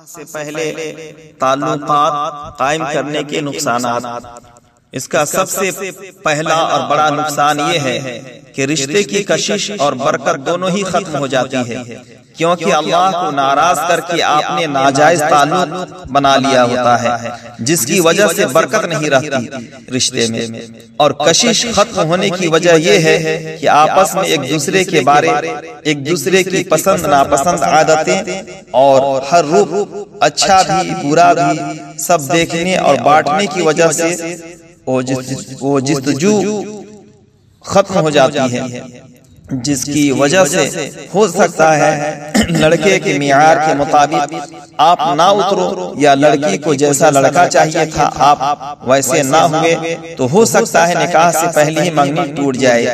سے پہلے تعلقات قائم کرنے کے نقصانات۔ اس کا سب سے پہلا اور بڑا نقصان یہ ہے کہ رشتے کی کشش اور برکت دونوں ہی ختم ہو جاتی ہے، کیونکہ اللہ کو ناراض کر کے آپ نے ناجائز تعلق بنا لیا ہوتا ہے، جس کی وجہ سے برکت نہیں رہتی رشتے میں۔ اور کشش ختم ہونے کی وجہ یہ ہے کہ آپس میں ایک دوسرے کے بارے، ایک دوسرے کی پسند ناپسند عادتیں اور ہر روپ اچھا بھی برا بھی سب دیکھنے اور بانٹنے کی وجہ سے وہ جستجو ختم ہو جاتی ہے، جس کی وجہ سے ہو سکتا ہے لڑکے کے معیار کے مطابق آپ نہ اترو، یا لڑکی کو جیسا لڑکا چاہیے تھا آپ ویسے نہ ہوئے، تو ہو سکتا ہے نکاح سے پہلے ہی منگنی ٹوٹ جائے۔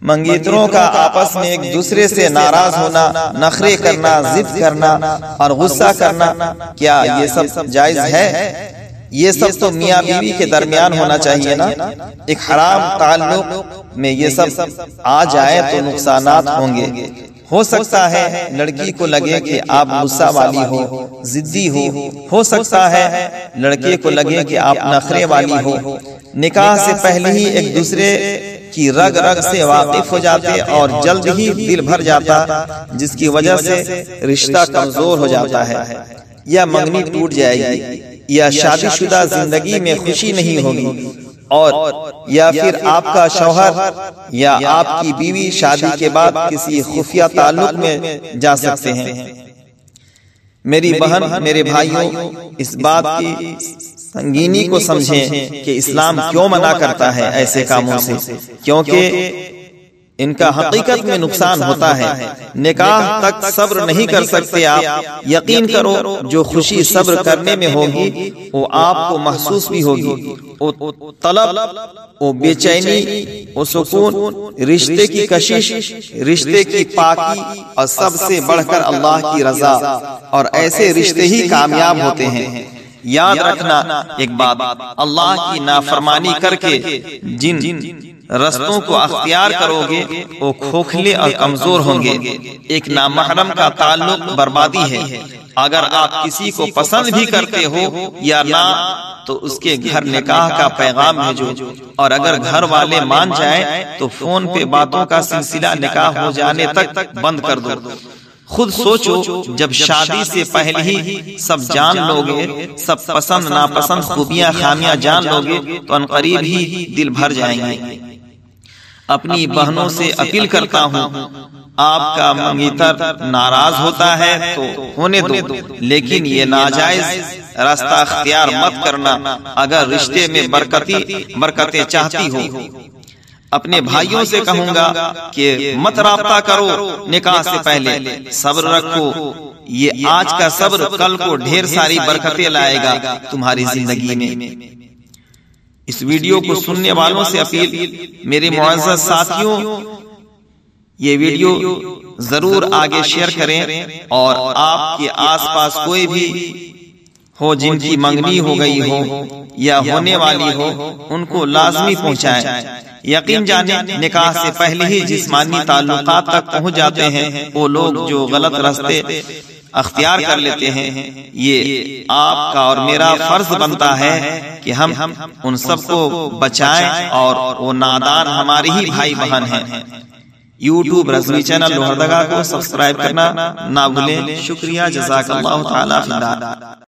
منگیتروں کا آپس میں ایک دوسرے سے ناراض ہونا، نخرے کرنا، ضد کرنا اور غصہ کرنا، کیا یہ سب جائز ہے؟ یہ سب تو میاں بیوی کے درمیان ہونا چاہیے نا۔ ایک حرام تعلق میں یہ سب آ جائے تو نقصانات ہوں گے۔ ہو سکتا ہے لڑکی کو لگے کہ آپ غصہ والی ہو، ضدی ہو سکتا ہے لڑکے کو لگے کہ آپ نخرے والی ہو۔ نکاح سے پہلے ہی ایک دوسرے کی رگ رگ سے واقف ہو جاتے اور جلد ہی دل بھر جاتا، جس کی وجہ سے رشتہ کمزور ہو جاتا ہے، یا منگنی ٹوٹ جائے گی، یا شادی شدہ زندگی میں خوشی نہیں ہوگی، اور یا پھر آپ کا شوہر یا آپ کی بیوی شادی کے بعد کسی خفیہ تعلق میں جا سکتے ہیں۔ میری بہن، میرے بھائیوں، اس بات کی سنگینی کو سمجھیں کہ اسلام کیوں منع کرتا ہے ایسے کاموں سے، کیونکہ ان کا حقیقت میں نقصان ہوتا ہے۔ نکاح تک صبر نہیں کر سکتے آپ، یقین کرو جو خوشی صبر کرنے میں ہوگی وہ آپ کو محسوس بھی ہوگی، وہ طلب، وہ بے چینی، وہ سکون، رشتے کی کشش، رشتے کی پاکی، اور سب سے بڑھ کر اللہ کی رضا، اور ایسے رشتے ہی کامیاب ہوتے ہیں۔ یاد رکھنا ایک بات، اللہ کی نافرمانی کر کے جن رستوں کو اختیار کرو گے وہ کھوکھلے اور کمزور ہوں گے۔ ایک نامحرم کا تعلق بربادی ہے۔ اگر آپ کسی کو پسند بھی کرتے ہو یا نہ، تو اس کے گھر نکاح کا پیغام بھیجو، اور اگر گھر والے مان جائیں تو فون پہ باتوں کا سلسلہ نکاح ہو جانے تک بند کر دو۔ خود سوچو، جب شادی سے پہلے ہی سب جان لوگے، سب پسند ناپسند خوبیاں خامیاں جان لوگے، تو عنقریب ہی دل بھر جائیں گے۔ اپنی بہنوں سے اپیل کرتا ہوں، آپ کا منگیتر ناراض ہوتا ہے تو ہونے دو، لیکن یہ ناجائز راستہ اختیار مت کرنا اگر رشتے میں برکتیں چاہتی ہو۔ اپنے بھائیوں سے کہوں گا کہ مت رابطہ کرو نکاح سے پہلے، صبر رکھو، یہ آج کا صبر کل کو ڈھیر ساری برکتیں لائے گا تمہاری زندگی میں۔ اس ویڈیو کو سننے والوں سے اپیل، میرے معزز ساتھیوں، یہ ویڈیو ضرور آگے شیئر کریں، اور آپ کے آس پاس کوئی بھی ہو جن کی منگنی ہو گئی ہو یا ہونے والی ہو، ان کو لازمی پہنچائیں۔ یقین جانیں نکاح سے پہلے ہی جسمانی تعلقات تک پہنچ جاتے ہیں وہ لوگ جو غلط راستے اختیار کر لیتے ہیں۔ یہ آپ کا اور میرا فرض بنتا ہے کہ ہم ان سب کو بچائیں، اور وہ نادان ہمارے ہی بھائی بہن ہیں۔ یوٹیوب رضوی چینل لوہردگا کو سبسکرائب کرنا نہ بھولیں۔ شکریہ، جزاک اللہ تعالی خیر۔